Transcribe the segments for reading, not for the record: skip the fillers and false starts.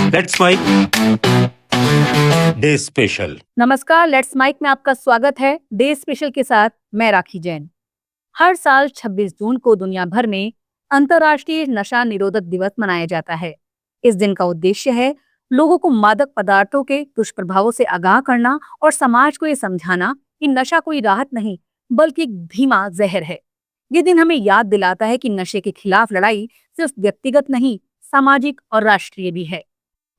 Let's Mic day special. नमस्कार, Let's Mic में आपका स्वागत है। डे स्पेशल के साथ मैं राखी जैन। हर साल 26 जून को दुनिया भर में अंतर्राष्ट्रीय नशा निरोधक दिवस मनाया जाता है। इस दिन का उद्देश्य है लोगों को मादक पदार्थों के दुष्प्रभावों से आगाह करना और समाज को ये समझाना कि नशा कोई राहत नहीं बल्कि एक धीमा जहर है। ये दिन हमें याद दिलाता है कि नशे के खिलाफ लड़ाई सिर्फ व्यक्तिगत नहीं, सामाजिक और राष्ट्रीय भी है।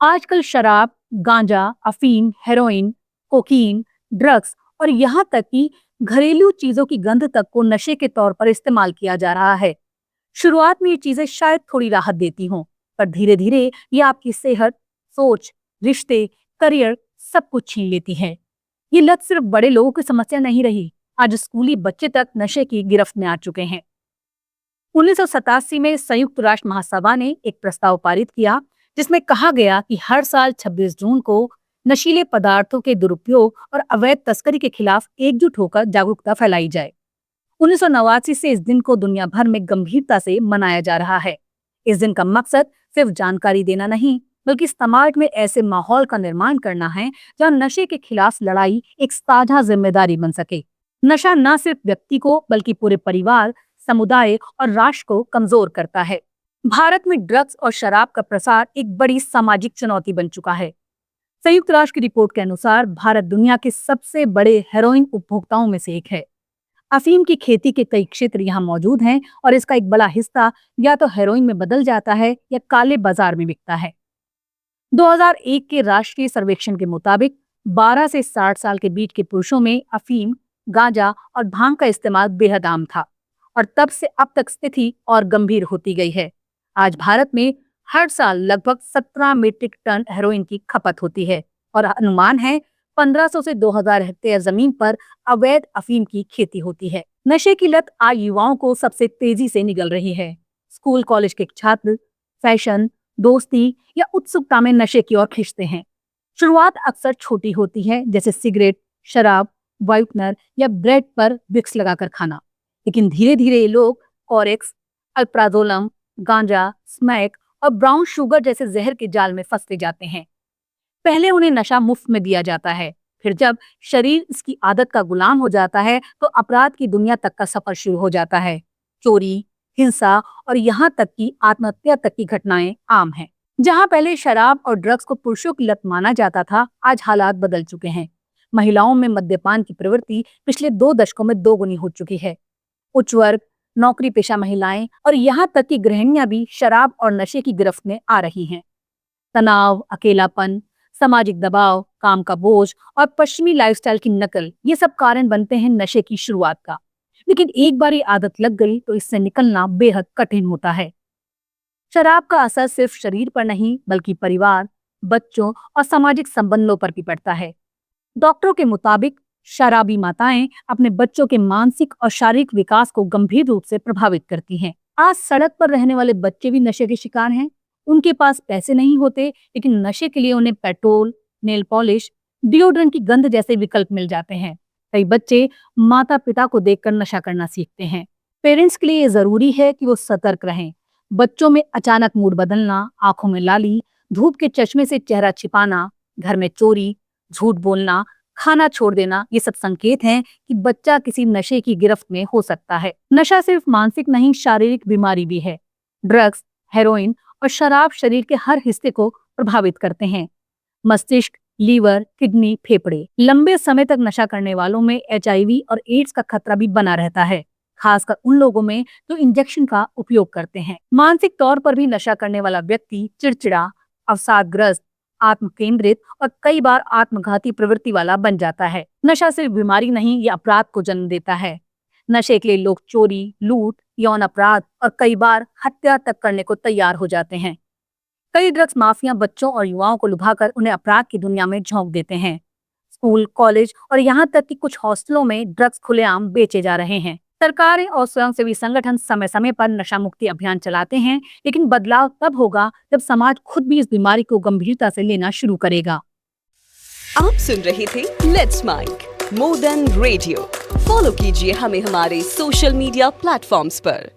आजकल शराब, गांजा, अफीम, हेरोइन, कोकीन, ड्रग्स और यहाँ तक कि घरेलू चीजों की गंध तक को नशे के तौर पर इस्तेमाल किया जा रहा है। शुरुआत में ये चीजें शायद थोड़ी राहत देती हों, पर धीरे धीरे ये आपकी सेहत, सोच, रिश्ते, करियर सब कुछ छीन लेती है। ये लत सिर्फ बड़े लोगों की समस्या नहीं रही, आज स्कूली बच्चे तक नशे की गिरफ्त में आ चुके हैं। 1987 में संयुक्त राष्ट्र महासभा ने एक प्रस्ताव पारित किया जिसमें कहा गया कि हर साल 26 जून को नशीले पदार्थों के दुरुपयोग और अवैध तस्करी के खिलाफ एकजुट होकर जागरूकता फैलाई जाए। 1989 से इस दिन को दुनिया भर में गंभीरता से मनाया जा रहा है। इस दिन का मकसद सिर्फ जानकारी देना नहीं बल्कि समाज में ऐसे माहौल का निर्माण करना है जहां नशे के खिलाफ लड़ाई एक साझा जिम्मेदारी बन सके। नशा न सिर्फ व्यक्ति को बल्कि पूरे परिवार, समुदाय और राष्ट्र को कमजोर करता है। भारत में ड्रग्स और शराब का प्रसार एक बड़ी सामाजिक चुनौती बन चुका है। संयुक्त राष्ट्र की रिपोर्ट के अनुसार भारत दुनिया के सबसे बड़े हेरोइन उपभोक्ताओं में से एक है। अफीम की खेती के कई क्षेत्र यहाँ मौजूद हैं और इसका एक बड़ा हिस्सा या तो हेरोइन में बदल जाता है या काले बाजार में बिकता है। 2001 के राष्ट्रीय सर्वेक्षण के मुताबिक 12 से 60 साल के बीच के पुरुषों में अफीम, गांजा और भांग का इस्तेमाल बेहद आम था और तब से अब तक स्थिति और गंभीर होती गई है। आज भारत में हर साल लगभग 17 मीट्रिक टन हेरोइन की खपत होती है और अनुमान है 1500 से 2000 हेक्टेयर जमीन पर अवैध अफीम की खेती होती है। नशे की लत आज युवाओं को सबसे तेजी से निगल रही है। स्कूल कॉलेज के छात्र फैशन, दोस्ती या उत्सुकता में नशे की ओर खींचते हैं। शुरुआत अक्सर छोटी होती है, जैसे सिगरेट, शराब, व्हाइटनर या ब्रेड पर विक्स लगाकर खाना, लेकिन धीरे धीरे ये लोग ऑरेक्स, अल्प्राजोलम, गांजा, स्मैक और ब्राउन शुगर जैसे जहर के जाल में फंसते जाते हैं। पहले उन्हें नशा मुफ्त में दिया जाता है, फिर जब शरीर इसकी आदत का गुलाम हो जाता है तो अपराध की दुनिया तक का सफर शुरू हो जाता है। चोरी, हिंसा और यहाँ तक कि आत्महत्या तक की घटनाएं आम हैं। जहाँ पहले शराब और ड्रग्स को पुरुषों की लत माना जाता था, आज हालात बदल चुके हैं। महिलाओं में मद्यपान की प्रवृत्ति पिछले 2 दशकों में 2 गुनी हो चुकी है। उच्च वर्ग, नौकरी पेशा महिलाएं और यहाँ तक कि गृहिणियां भी शराब और नशे की गिरफ्त में आ रही हैं। तनाव, अकेलापन, सामाजिक दबाव, काम का बोझ और पश्चिमी लाइफस्टाइल की नकल, ये सब कारण बनते हैं नशे की शुरुआत का। लेकिन एक बार ये आदत लग गई तो इससे निकलना बेहद कठिन होता है। शराब का असर सिर्फ शरीर पर नहीं बल्कि परिवार, बच्चों और सामाजिक संबंधों पर भी पड़ता है। डॉक्टरों के मुताबिक शराबी माताएं अपने बच्चों के मानसिक और शारीरिक विकास को गंभीर रूप से प्रभावित करती हैं। आज सड़क पर रहने वाले बच्चे भी नशे के शिकार हैं। उनके पास पैसे नहीं होते, लेकिन नशे के लिए उन्हें पेट्रोल, नेल पॉलिश, डिओड्रेंट की गंध जैसे विकल्प मिल जाते हैं। कई बच्चे माता पिता को देखकर नशा करना सीखते हैं। पेरेंट्स के लिए ये जरूरी है कि वो सतर्क रहें। बच्चों में अचानक मूड बदलना, आंखों में लाली, धूप के चश्मे से चेहरा छिपाना, घर में चोरी, झूठ बोलना, खाना छोड़ देना, ये सब संकेत हैं कि बच्चा किसी नशे की गिरफ्त में हो सकता है। नशा सिर्फ मानसिक नहीं, शारीरिक बीमारी भी है। ड्रग्स, हेरोइन और शराब शरीर के हर हिस्से को प्रभावित करते हैं। मस्तिष्क, लीवर, किडनी, फेफड़े। लंबे समय तक नशा करने वालों में HIV और एड्स का खतरा भी बना रहता है, खासकर उन लोगों में जो इंजेक्शन का उपयोग करते हैं। मानसिक तौर पर भी नशा करने वाला व्यक्ति चिड़चिड़ा, अवसादग्रस्त, आत्म केंद्रित और कई बार आत्मघाती प्रवृत्ति वाला बन जाता है। नशा सिर्फ बीमारी नहीं, ये अपराध को जन्म देता है। नशे के लिए लोग चोरी, लूट, यौन अपराध और कई बार हत्या तक करने को तैयार हो जाते हैं। कई ड्रग्स माफिया बच्चों और युवाओं को लुभाकर उन्हें अपराध की दुनिया में झोंक देते हैं। स्कूल, कॉलेज और यहाँ तक कि कुछ हॉस्टलों में ड्रग्स खुलेआम बेचे जा रहे हैं। सरकारें और स्वयंसेवी संगठन समय समय पर नशा मुक्ति अभियान चलाते हैं, लेकिन बदलाव तब होगा जब समाज खुद भी इस बीमारी को गंभीरता से लेना शुरू करेगा। आप सुन रहे थे Let's Mic more than radio. Follow कीजिए हमें हमारे सोशल मीडिया प्लेटफॉर्म्स पर।